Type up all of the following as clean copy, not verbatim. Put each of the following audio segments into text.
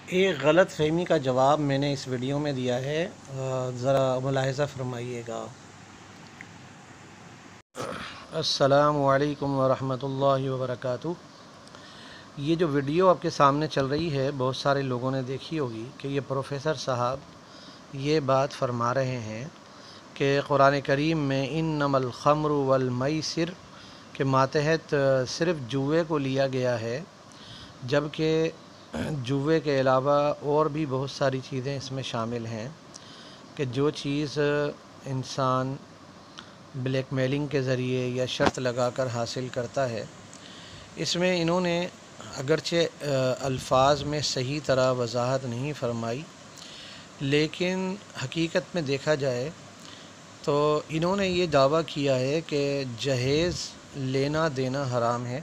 ایک غلط فہمی کا جواب میں نے اس ویڈیو میں دیا ہے، ذرا ملاحظہ فرمائیے گا۔ السلام علیکم ورحمۃ اللہ وبرکاتہ۔ یہ جو ویڈیو آپ کے سامنے چل رہی ہے بہت سارے لوگوں نے دیکھی ہوگی کہ یہ پروفیسر صاحب یہ بات فرما رہے ہیں کہ قرآن کریم میں انما الخمر والمیسر کے ماتحت صرف جوئے کو لیا گیا ہے، جبکہ جوئے کے علاوہ اور بھی بہت ساری چیزیں اس میں شامل ہیں کہ جو چیز انسان بلیک میلنگ کے ذریعے یا شرط لگا کر حاصل کرتا ہے، اس میں انہوں نے اگرچہ الفاظ میں صحیح طرح وضاحت نہیں فرمائی، لیکن حقیقت میں دیکھا جائے تو انہوں نے یہ دعویٰ کیا ہے کہ جہیز لینا دینا حرام ہے،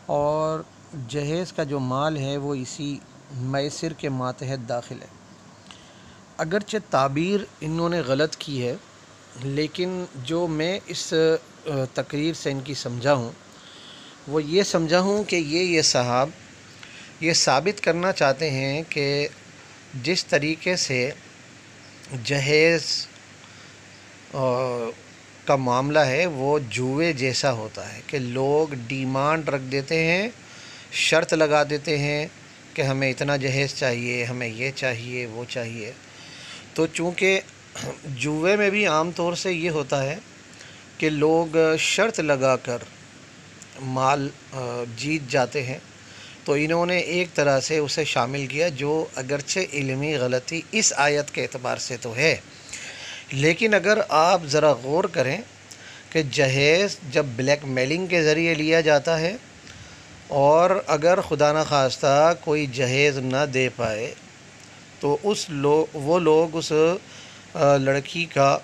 اور جہیز کا جو مال ہے وہ اسی میسر کے ماتحت داخل ہے۔ اگرچہ تعبیر انہوں نے غلط کی ہے، لیکن جو میں اس تقریر سے ان کی سمجھا ہوں وہ یہ سمجھا ہوں کہ یہ صاحب یہ ثابت کرنا چاہتے ہیں کہ جس طریقے سے جہیز کا معاملہ ہے وہ جوئے جیسا ہوتا ہے کہ لوگ ڈیمانڈ رکھ دیتے ہیں، شرط لگا دیتے ہیں کہ ہمیں اتنا جہیز چاہیے، ہمیں یہ چاہیے وہ چاہیے۔ تو چونکہ جوئے میں بھی عام طور سے یہ ہوتا ہے کہ لوگ شرط لگا کر مال جیت جاتے ہیں، تو انہوں نے ایک طرح سے اسے شامل کیا، جو اگرچہ علمی غلطی اس آیت کے اعتبار سے تو ہے، لیکن اگر آپ ذرا غور کریں کہ جہیز جب بلیک میلنگ کے ذریعے لیا جاتا ہے اور اگر خدا نخواستہ کوئی جہیز نہ دے پائے تو وہ لوگ اس لڑکی کا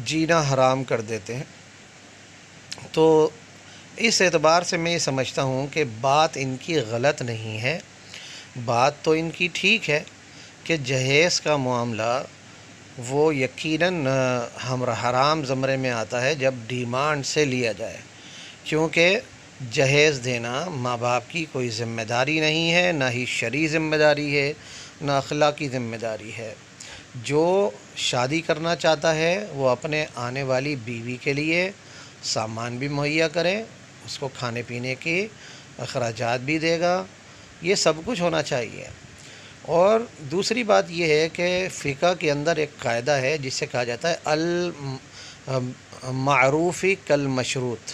جینا حرام کر دیتے ہیں۔ تو اس اعتبار سے میں یہ سمجھتا ہوں کہ بات ان کی غلط نہیں ہے، بات تو ان کی ٹھیک ہے کہ جہیز کا معاملہ وہ یقیناً حرام زمرے میں آتا ہے جب ڈیمانڈ سے لیا جائے، کیونکہ جہیز دینا ماں باپ کی کوئی ذمہ داری نہیں ہے، نہ ہی شرعی ذمہ داری ہے، نہ اخلاقی ذمہ داری ہے۔ جو شادی کرنا چاہتا ہے وہ اپنے آنے والی بیوی کے لیے سامان بھی مہیا کرے، اس کو کھانے پینے کے اخراجات بھی دے گا، یہ سب کچھ ہونا چاہیے۔ اور دوسری بات یہ ہے کہ فقہ کے اندر ایک قاعدہ ہے جسے کہا جاتا ہے المعروف کالمشروط،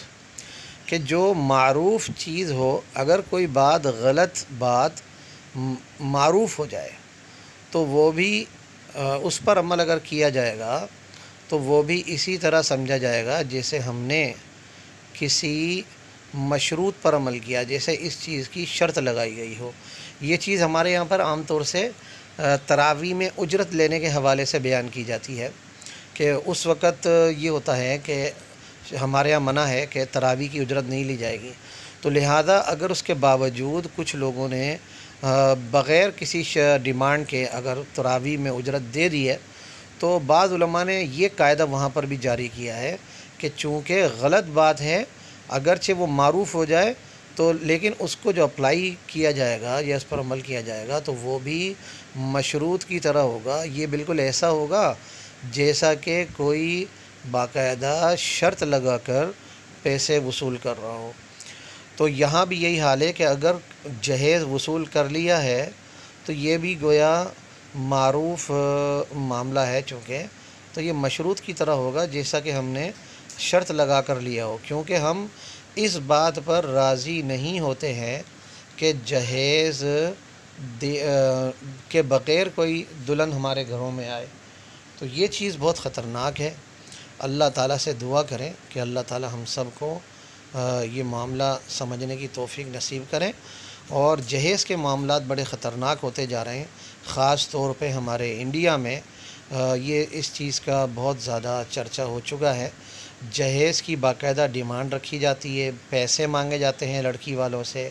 کہ جو معروف چیز ہو، اگر کوئی بات غلط بات معروف ہو جائے تو وہ بھی اس پر عمل اگر کیا جائے گا تو وہ بھی اسی طرح سمجھا جائے گا جیسے ہم نے کسی مشروط پر عمل کیا، جیسے اس چیز کی شرط لگائی گئی ہو۔ یہ چیز ہمارے یہاں پر عام طور سے تراویح میں اجرت لینے کے حوالے سے بیان کی جاتی ہے کہ اس وقت یہ ہوتا ہے کہ ہمارے یہاں منع ہے کہ تراویح کی اجرت نہیں لی جائے گی، تو لہذا اگر اس کے باوجود کچھ لوگوں نے بغیر کسی ڈیمانڈ کے اگر تراویح میں اجرت دے دی ہے، تو بعض علماء نے یہ قاعدہ وہاں پر بھی جاری کیا ہے کہ چونکہ غلط بات ہے، اگرچہ وہ معروف ہو جائے تو لیکن اس کو جو اپلائی کیا جائے گا یا اس پر عمل کیا جائے گا تو وہ بھی مشروط کی طرح ہوگا، یہ بالکل ایسا ہوگا جیسا کہ کوئی باقاعدہ شرط لگا کر پیسے وصول کر رہا ہو۔ تو یہاں بھی یہی حال ہے کہ اگر جہیز وصول کر لیا ہے تو یہ بھی گویا معروف معاملہ ہے، چونکہ تو یہ مشروط کی طرح ہوگا جیسا کہ ہم نے شرط لگا کر لیا ہو، کیونکہ ہم اس بات پر راضی نہیں ہوتے ہیں کہ جہیز کے بغیر کوئی دلہن ہمارے گھروں میں آئے، تو یہ چیز بہت خطرناک ہے۔ اللہ تعالیٰ سے دعا کریں کہ اللہ تعالیٰ ہم سب کو یہ معاملہ سمجھنے کی توفیق نصیب کریں، اور جہیز کے معاملات بڑے خطرناک ہوتے جا رہے ہیں، خاص طور پہ ہمارے انڈیا میں یہ اس چیز کا بہت زیادہ چرچا ہو چکا ہے۔ جہیز کی باقاعدہ ڈیمانڈ رکھی جاتی ہے، پیسے مانگے جاتے ہیں لڑکی والوں سے،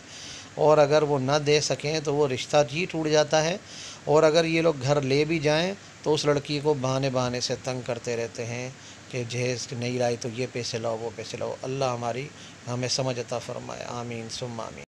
اور اگر وہ نہ دے سکیں تو وہ رشتہ ہی ٹوٹ جاتا ہے، اور اگر یہ لوگ گھر لے بھی جائیں تو اس لڑکی کو بہانے سے تنگ کرتے رہتے ہیں کہ جہیز نہیں لائی تو یہ پیسے لاؤ وہ پیسے لاؤ۔ اللہ ہمیں سمجھ عطا فرمائے، آمین ثم آمین۔